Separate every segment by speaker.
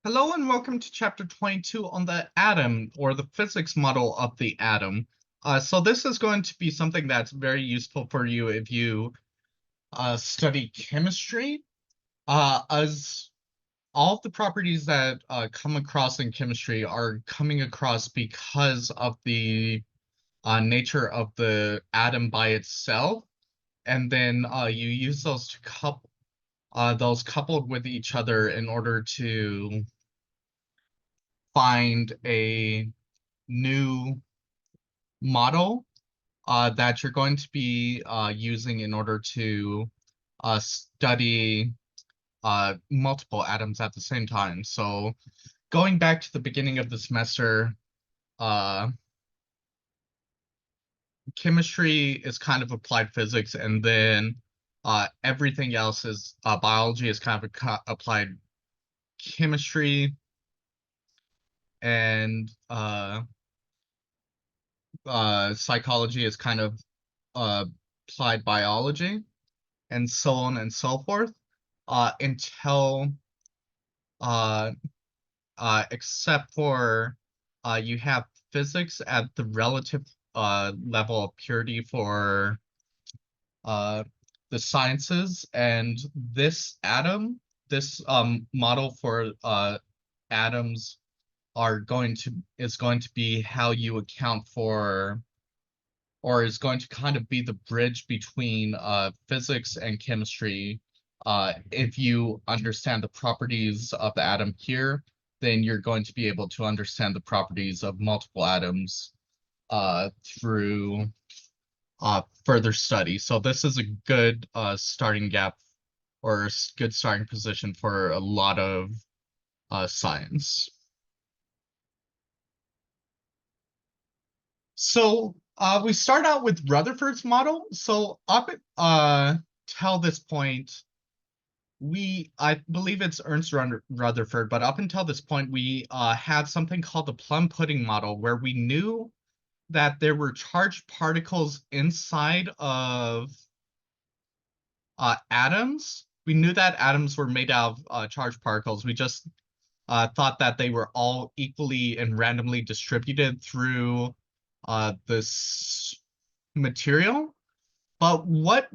Speaker 1: Hello and welcome to chapter 22 on the atom, or the physics model of the atom. So this is going to be something that's very useful for you if you study chemistry, as all of the properties that come across in chemistry are coming across because of the nature of the atom by itself, and then you use those to those coupled with each other in order to find a new model that you're going to be using in order to study multiple atoms at the same time. So going back to the beginning of the semester, uh, chemistry is kind of applied physics, and then everything else is biology is kind of applied chemistry, and psychology is kind of applied biology, and so on and so forth, until uh, except for you have physics at the relative level of purity for uh, the sciences, and this model for atoms is going to be how you account for, or is going to kind of be the bridge between physics and chemistry. If you understand the properties of the atom here, then you're going to be able to understand the properties of multiple atoms through further study. So this is a good starting gap, or good starting position for a lot of science. So we start out with Rutherford's model. So up till this point, I believe it's Ernst Rutherford, but up until this point, we had something called the plum pudding model, where we knew that there were charged particles inside of atoms. We knew that atoms were made out of charged particles. We just thought that they were all equally and randomly distributed through this material. But what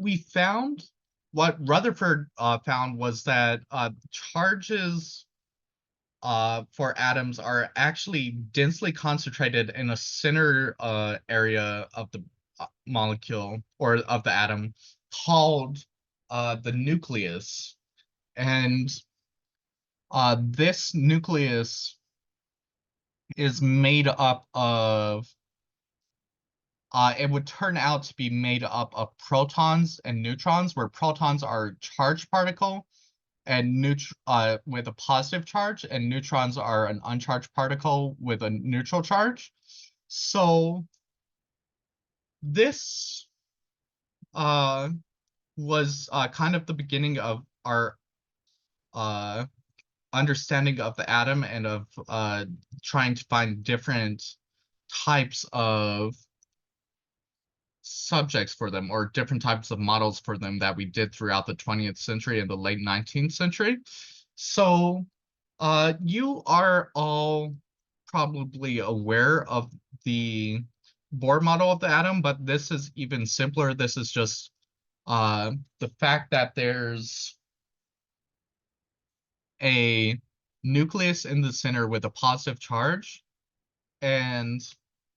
Speaker 1: Rutherford found was that charges for atoms are actually densely concentrated in a center area of the molecule, or of the atom, called the nucleus. And this nucleus is made up of it would turn out to be made up of protons and neutrons, where protons are charged particle and with a positive charge, and neutrons are an uncharged particle with a neutral charge. So this uh, was kind of the beginning of our uh, understanding of the atom, and of trying to find different types of subjects for them, or different types of models for them, that we did throughout the 20th century and the late 19th century. So you are all probably aware of the Bohr model of the atom, but this is even simpler. This is just the fact that there's a nucleus in the center with a positive charge, and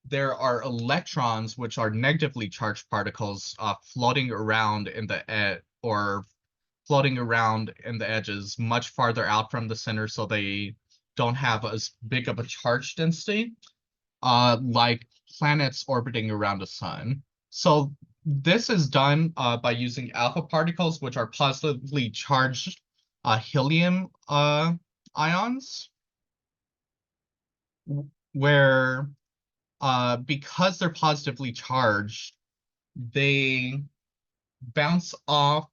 Speaker 1: there are electrons, which are negatively charged particles, floating around in the edges, much farther out from the center, so they don't have as big of a charge density, like planets orbiting around the sun. So this is done by using alpha particles, which are positively charged helium ions, where because they're positively charged, they bounce off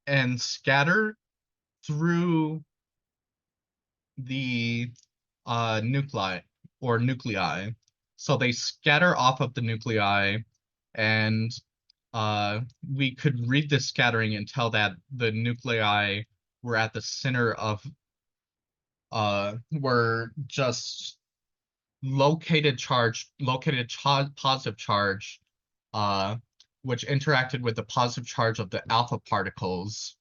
Speaker 1: and scatter through the nuclei. So they scatter off of the nuclei, and we could read this scattering and tell that the nuclei were at the center of were just positive charge, uh, which interacted with the positive charge of the alpha particles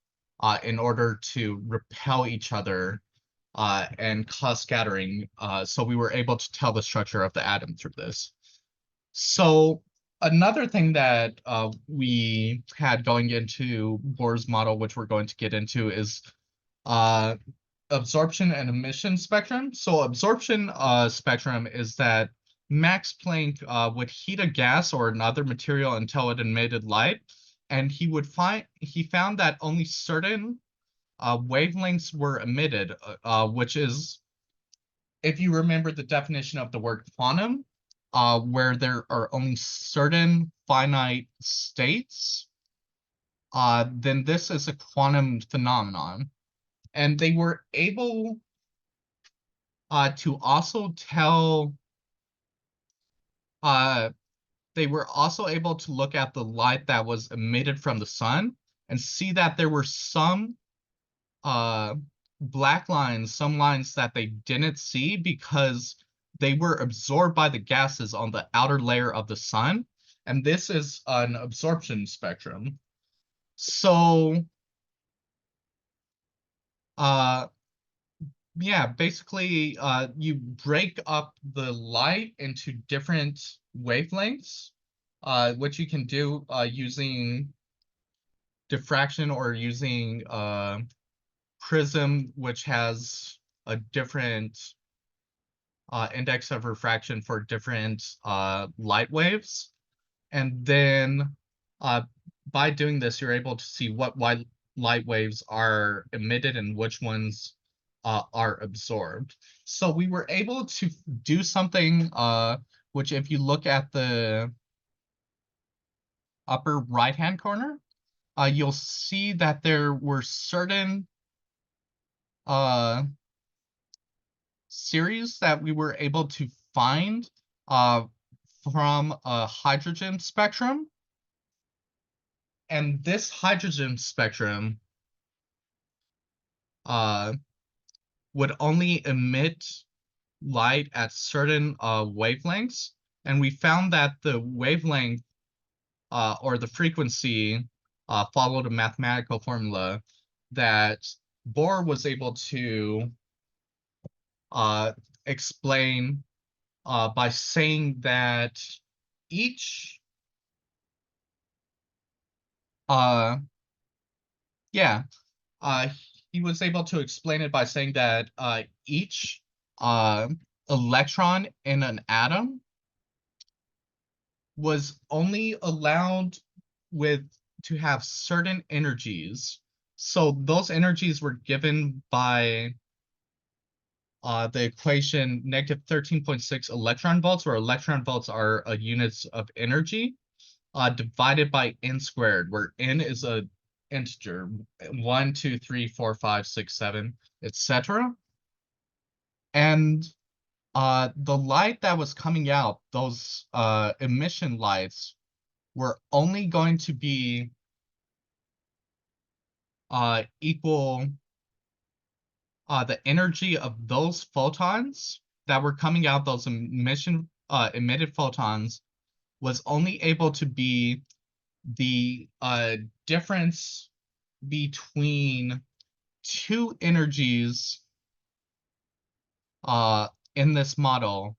Speaker 1: in order to repel each other and cause scattering. So we were able to tell the structure of the atom through this. So another thing that we had going into Bohr's model, which we're going to get into, is uh, absorption and emission spectrum. So absorption spectrum is that Max Planck would heat a gas or another material until it emitted light, and he found that only certain wavelengths were emitted, which is, if you remember the definition of the word quantum, where there are only certain finite states, then this is a quantum phenomenon. And they were able to also tell, they were also able to look at the light that was emitted from the sun and see that there were some black lines, some lines that they didn't see because they were absorbed by the gases on the outer layer of the sun. And this is an absorption spectrum. So, yeah, basically, you break up the light into different wavelengths, which you can do using diffraction or using prism, which has a different index of refraction for different light waves. And then by doing this, you're able to see what light waves are emitted and which ones are absorbed. So we were able to do something which, if you look at the upper right-hand corner, you'll see that there were certain series that we were able to find from a hydrogen spectrum. And this hydrogen spectrum would only emit light at certain wavelengths. And we found that the wavelength or the frequency followed a mathematical formula that Bohr was able to explain by saying that each he was able to explain it by saying that each electron in an atom was only allowed to have certain energies. So those energies were given by the equation negative 13.6 electron volts, where electron volts are units of energy, divided by n squared, where n is a integer, 1, 2, 3, 4, 5, 6, 7, etc. And the light that was coming out, those emission lights, were only going to be equal, the energy of those photons that were coming out, those emitted photons, was only able to be the difference between two energies in this model,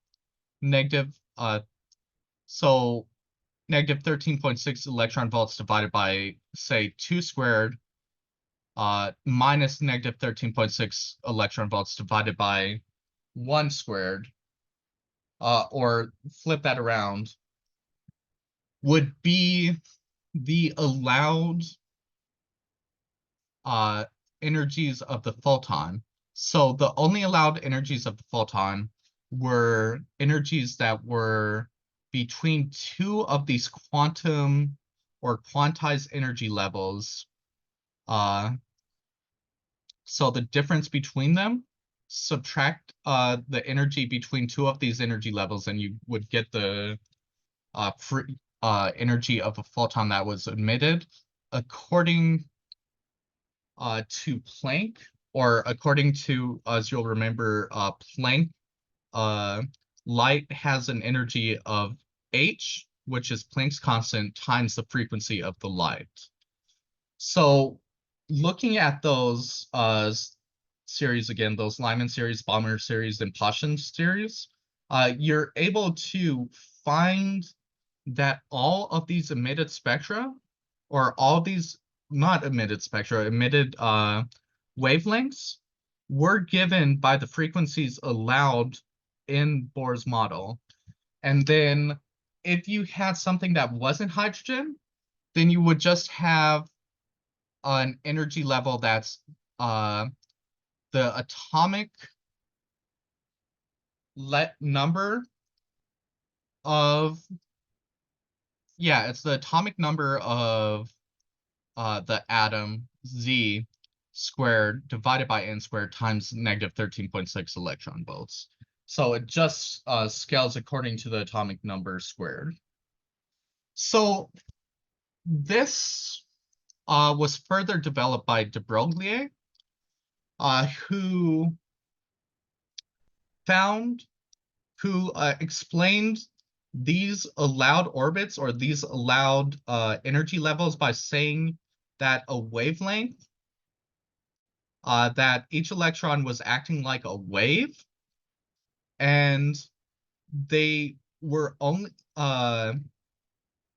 Speaker 1: so negative 13.6 electron volts divided by, say, 2 squared, minus negative 13.6 electron volts divided by 1 squared, or flip that around, would be the allowed energies of the photon. So the only allowed energies of the photon were energies that were between two of these quantum or quantized energy levels. So the difference between them, subtract the energy between two of these energy levels, and you would get the free energy of a photon that was emitted. According to Planck, or according to, as you'll remember, Planck, uh, light has an energy of h, which is Planck's constant, times the frequency of the light. So looking at those series again, those Lyman series, Balmer series, and Paschen series, you're able to find that all of these emitted spectra, or all these not emitted spectra, emitted wavelengths, were given by the frequencies allowed in Bohr's model. And then if you had something that wasn't hydrogen, then you would just have an energy level that's the atomic number of, yeah, it's the atomic number of the atom Z squared divided by n squared times negative 13.6 electron volts. So it just scales according to the atomic number squared. So this was further developed by de Broglie, who found, who explained these allowed orbits, or these allowed energy levels, by saying that a wavelength, that each electron was acting like a wave, and they were only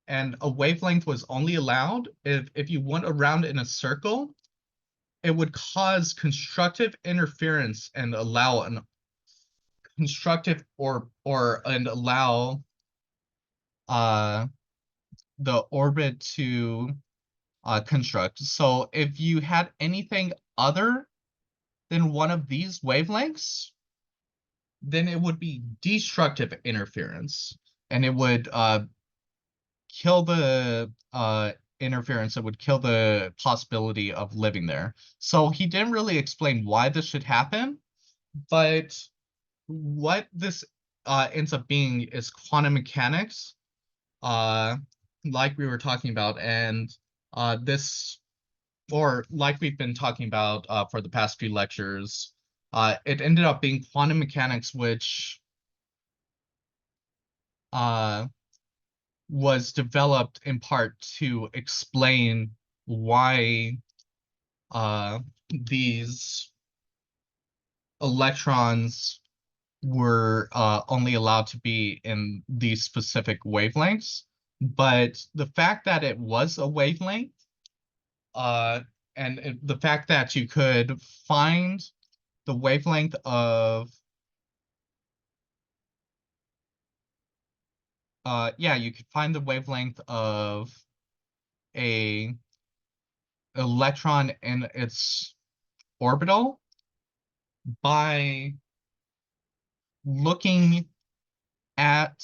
Speaker 1: and a wavelength was only allowed if you went around in a circle, it would cause constructive interference and allow an constructive and allow the orbit to construct. So if you had anything other than one of these wavelengths, then it would be destructive interference, and it would kill the interference. It would kill the possibility of living there. So he didn't really explain why this should happen, but what this ends up being is quantum mechanics, like we were talking about, and this, or like we've been talking about for the past few lectures, it ended up being quantum mechanics, which was developed in part to explain why these electrons were only allowed to be in these specific wavelengths. But the fact that it was a wavelength, and the fact that you could find the wavelength of, yeah, you could find the wavelength of a electron in its orbital by looking at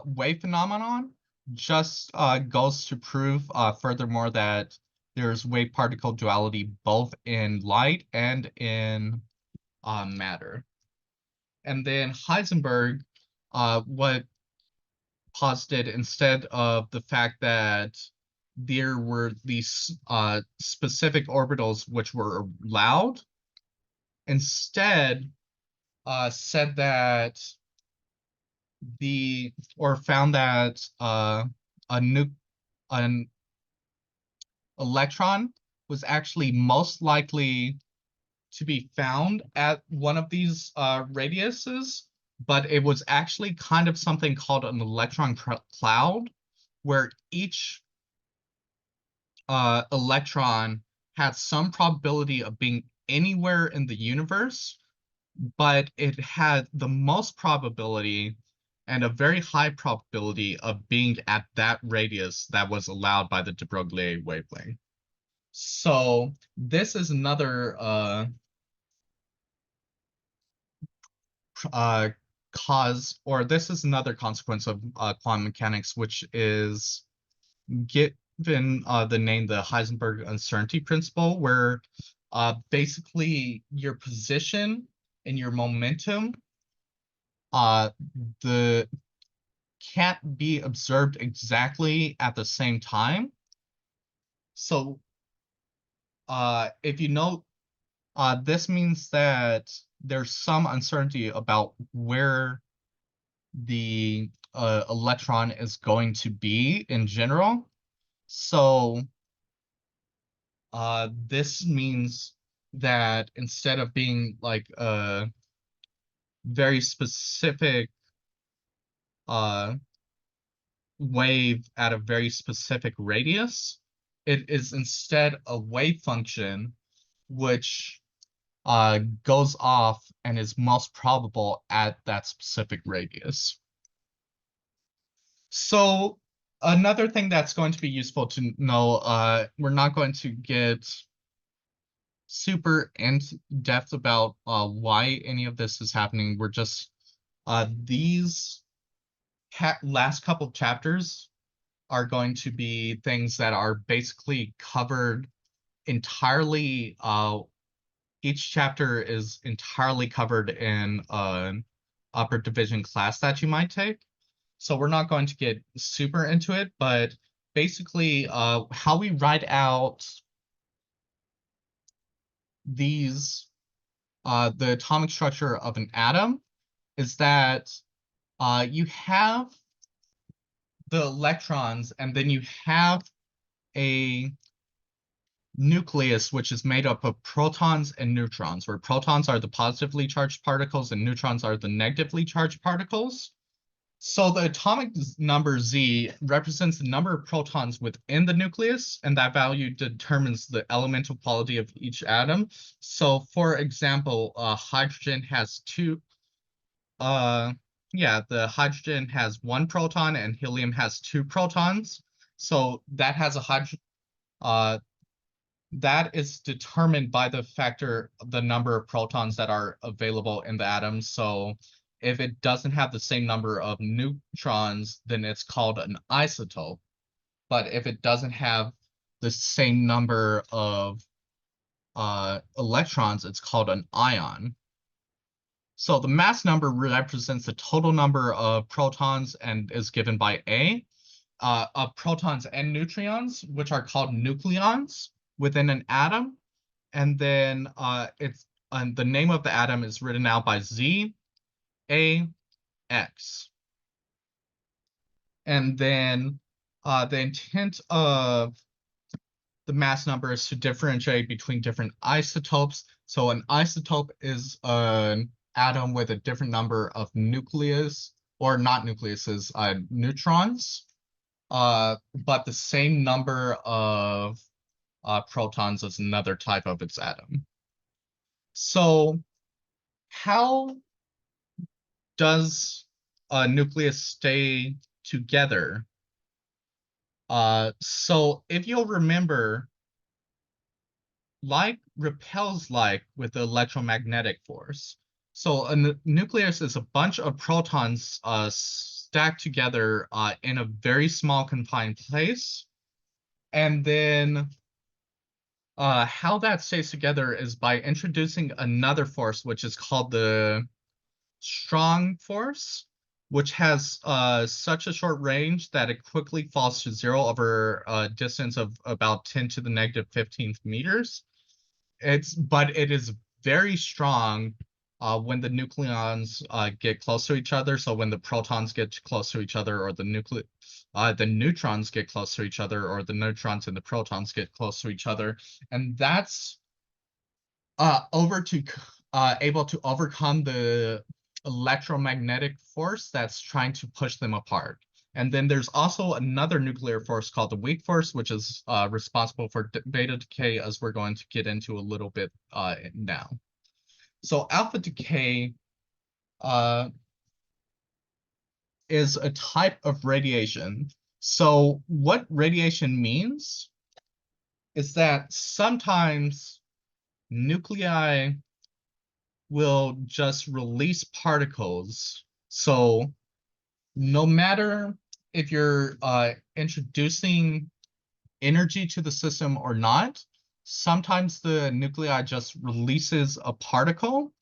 Speaker 1: wave phenomenon, just goes to prove furthermore that there's wave particle duality both in light and in matter. And then Heisenberg, what posited, instead of the fact that there were these specific orbitals which were allowed, instead said that found that an electron was actually most likely to be found at one of these radiuses, but it was actually kind of something called an electron cloud, where each electron had some probability of being anywhere in the universe, but it had the most probability and a very high probability of being at that radius that was allowed by the de Broglie wavelength. So this is another this is another consequence of quantum mechanics, which is given the name the Heisenberg uncertainty principle, where basically your position and your momentum the can't be observed exactly at the same time. So if you note, this means that there's some uncertainty about where the electron is going to be in general. So this means that instead of being like a very specific uh, wave at a very specific radius, it is instead a wave function which goes off and is most probable at that specific radius. So another thing that's going to be useful to know, we're not going to get super in depth about why any of this is happening. We're just these last couple chapters are going to be things that are basically covered entirely. Each chapter is entirely covered in an upper division class that you might take. So we're not going to get super into it, but basically how we write out these, the atomic structure of an atom is that you have the electrons and then you have a nucleus which is made up of protons and neutrons, where protons are the positively charged particles and neutrons are the negatively charged particles. So the atomic number Z represents the number of protons within the nucleus, and that value determines the elemental quality of each atom. So for example, hydrogen has the hydrogen has one proton and helium has two protons. So that has that is determined by the number of protons that are available in the atom. So if it doesn't have the same number of neutrons, then it's called an isotope. But if it doesn't have the same number of electrons, it's called an ion. So the mass number represents the total number of protons and is given by A, of protons and neutrons, which are called nucleons within an atom. And then the name of the atom is written out by Z, A, X. And then the intent of the mass number is to differentiate between different isotopes. So an isotope is an atom with a different number of nucleus, or not nucleuses, neutrons, but the same number of protons as another type of its atom. So how does a nucleus stay together? So if you'll remember, like repels like with the electromagnetic force. So a nucleus is a bunch of protons stacked together in a very small confined place. And then how that stays together is by introducing another force, which is called the strong force, which has such a short range that it quickly falls to zero over a distance of about 10 to the negative 15th meters. But it is very strong when the nucleons get close to each other. So when the protons get close to each other, or the neutrons get close to each other, or the neutrons and the protons get close to each other, and that's able to overcome the electromagnetic force that's trying to push them apart. And then there's also another nuclear force called the weak force, which is responsible for beta decay, as we're going to get into a little bit now. So alpha decay is a type of radiation. So what radiation means is that sometimes nuclei will just release particles. So no matter if you're introducing energy to the system or not, sometimes the nuclei just releases a particle.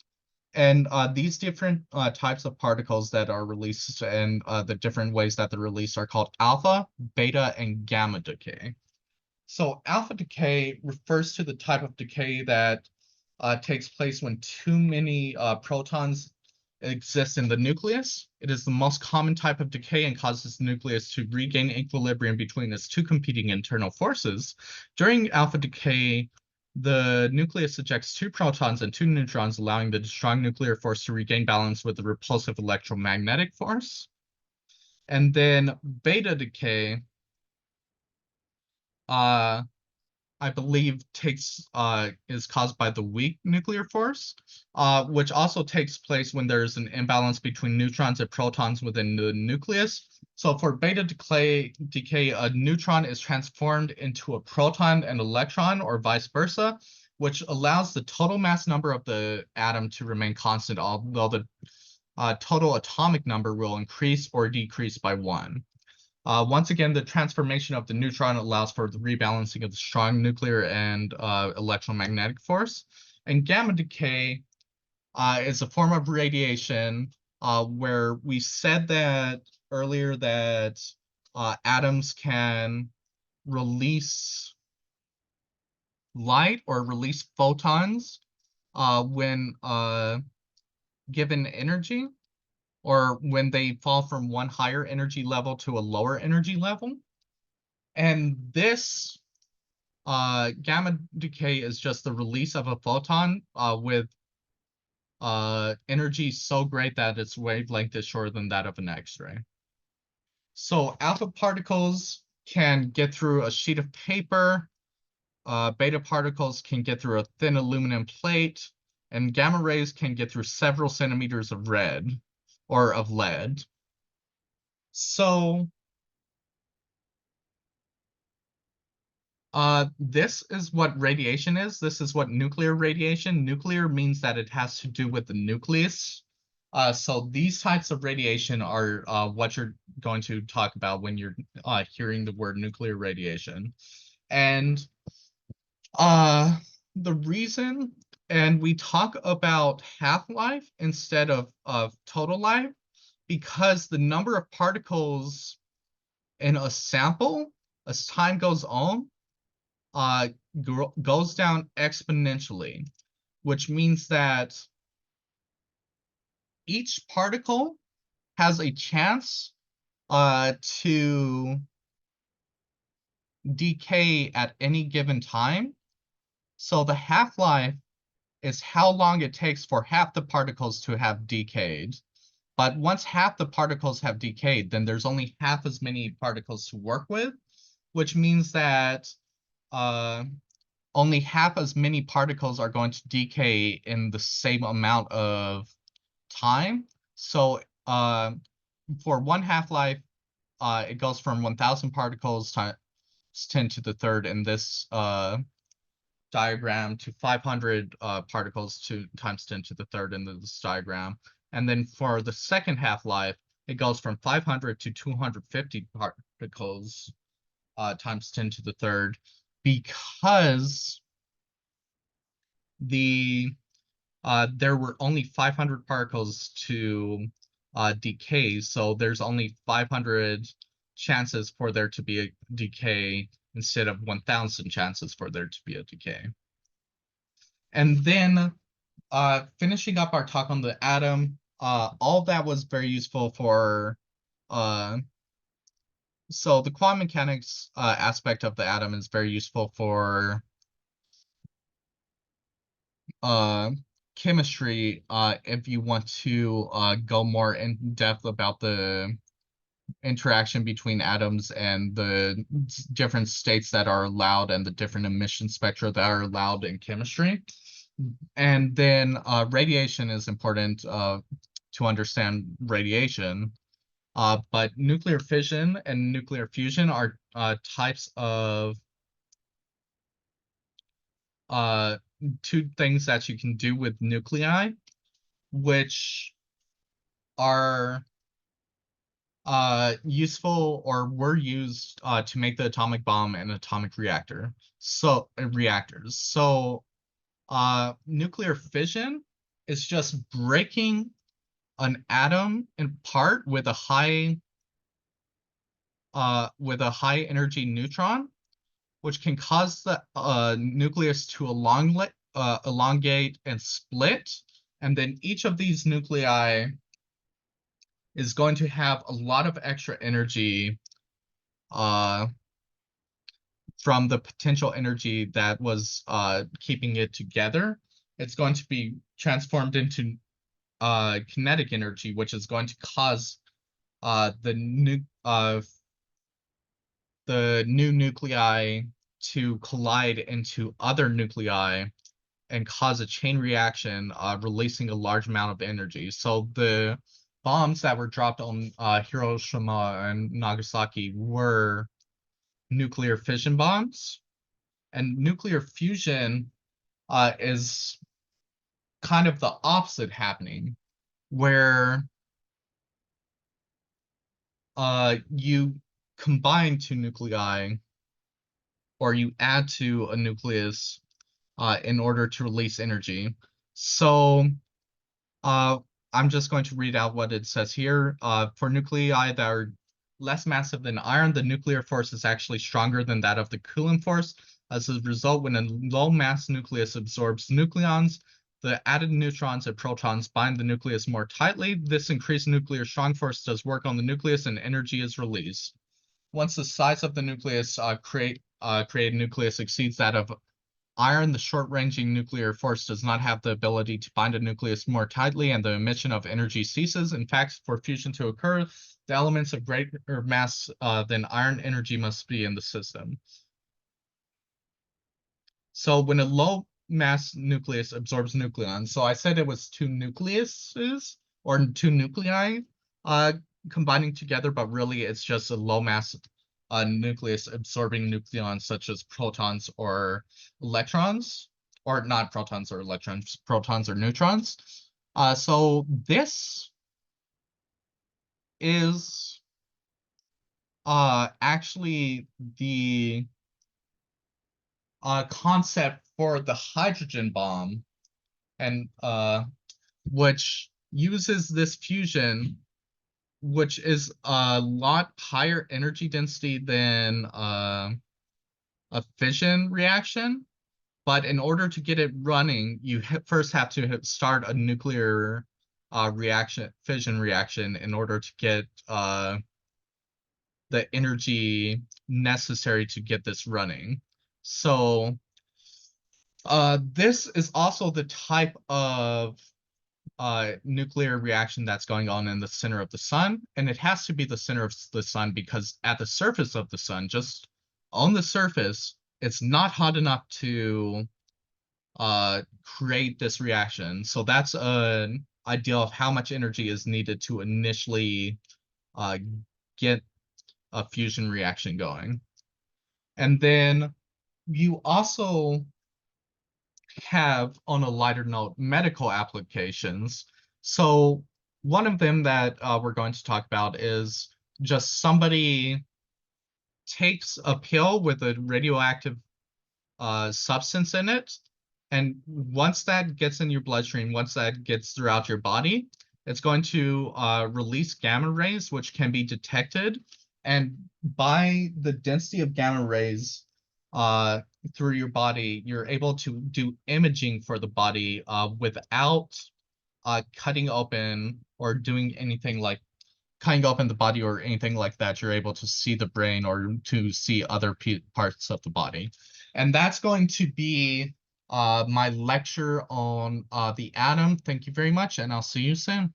Speaker 1: And these different types of particles that are released and the different ways that they're released are called alpha, beta, and gamma decay. So alpha decay refers to the type of decay that takes place when too many protons exist in the nucleus. It is the most common type of decay and causes the nucleus to regain equilibrium between its two competing internal forces. During alpha decay, the nucleus ejects two protons and two neutrons, allowing the strong nuclear force to regain balance with the repulsive electromagnetic force. And then beta decay, uh, I believe is caused by the weak nuclear force, which also takes place when there's an imbalance between neutrons and protons within the nucleus. So for beta decay, a neutron is transformed into a proton and electron, or vice versa, which allows the total mass number of the atom to remain constant, although the total atomic number will increase or decrease by 1. Once again, the transformation of the neutron allows for the rebalancing of the strong nuclear and electromagnetic force. And gamma decay is a form of radiation where we said that earlier that atoms can release light or release photons when given energy, or when they fall from one higher energy level to a lower energy level. And this gamma decay is just the release of a photon with energy so great that its wavelength is shorter than that of an X-ray. So alpha particles can get through a sheet of paper, beta particles can get through a thin aluminum plate, and gamma rays can get through several centimeters of lead. So this is what radiation is. This is what nuclear radiation. Nuclear means that it has to do with the nucleus. So these types of radiation are what you're going to talk about when you're hearing the word nuclear radiation. And the reason, and we talk about half-life instead of total life, because the number of particles in a sample as time goes on goes down exponentially, which means that each particle has a chance to decay at any given time. So the half-life is how long it takes for half the particles to have decayed. But once half the particles have decayed, then there's only half as many particles to work with, which means that only half as many particles are going to decay in the same amount of time. So for one half-life, it goes from 1,000 particles times 10 to the third in this diagram to 500 particles times 10 to the third in this diagram. And then for the second half-life, it goes from 500 to 250 particles times 10 to the third, because there were only 500 particles to decay, so there's only 500 chances for there to be a decay instead of 1,000 chances for there to be a decay. And then finishing up our talk on the atom, all that was very useful for so the quantum mechanics aspect of the atom is very useful for chemistry if you want to go more in depth about the interaction between atoms and the different states that are allowed and the different emission spectra that are allowed in chemistry. And then radiation is important to understand radiation. But nuclear fission and nuclear fusion are types of two things that you can do with nuclei, which are useful or were used to make the atomic bomb and atomic reactors. So nuclear fission is just breaking an atom in part with a high energy neutron, which can cause the nucleus to elongate and split. And then each of these nuclei is going to have a lot of extra energy from the potential energy that was keeping it together. It's going to be transformed into kinetic energy, which is going to cause the new nuclei to collide into other nuclei and cause a chain reaction, releasing a large amount of energy. So the bombs that were dropped on Hiroshima and Nagasaki were nuclear fission bombs. And nuclear fusion is kind of the opposite happening, where you combine two nuclei or you add to a nucleus in order to release energy. So I'm just going to read out what it says here. For nuclei that are less massive than iron, the nuclear force is actually stronger than that of the Coulomb force. As a result, when a low mass nucleus absorbs nucleons, the added neutrons and protons bind the nucleus more tightly. This increased nuclear strong force does work on the nucleus and energy is released. Once the size of the nucleus created nucleus exceeds that of iron, the short-ranging nuclear force does not have the ability to bind a nucleus more tightly, and the emission of energy ceases. In fact, for fusion to occur, the elements of greater mass than iron energy must be in the system. So when a low mass nucleus absorbs nucleons, so I said it was two nucleuses or two nuclei combining together, but really it's just a low mass nucleus absorbing nucleons such as protons or electrons, or not protons or electrons, protons or neutrons. So this is actually the concept for the hydrogen bomb, and which uses this fusion, which is a lot higher energy density than a fission reaction. But in order to get it running, you first have to start a nuclear fission reaction in order to get the energy necessary to get this running. So this is also the type of nuclear reaction that's going on in the center of the sun, and it has to be the center of the sun because at the surface of the sun, just on the surface, it's not hot enough to create this reaction. So that's an idea of how much energy is needed to initially get a fusion reaction going. And then you also have, on a lighter note, medical applications. So one of them that we're going to talk about is just somebody takes a pill with a radioactive substance in it, and once that gets in your bloodstream, once that gets throughout your body, it's going to release gamma rays, which can be detected. And by the density of gamma rays through your body, you're able to do imaging for the body without cutting open or doing anything like cutting open the body or anything like that. You're able to see the brain or to see other parts of the body. And that's going to be my lecture on the atom. Thank you very much, and I'll see you soon.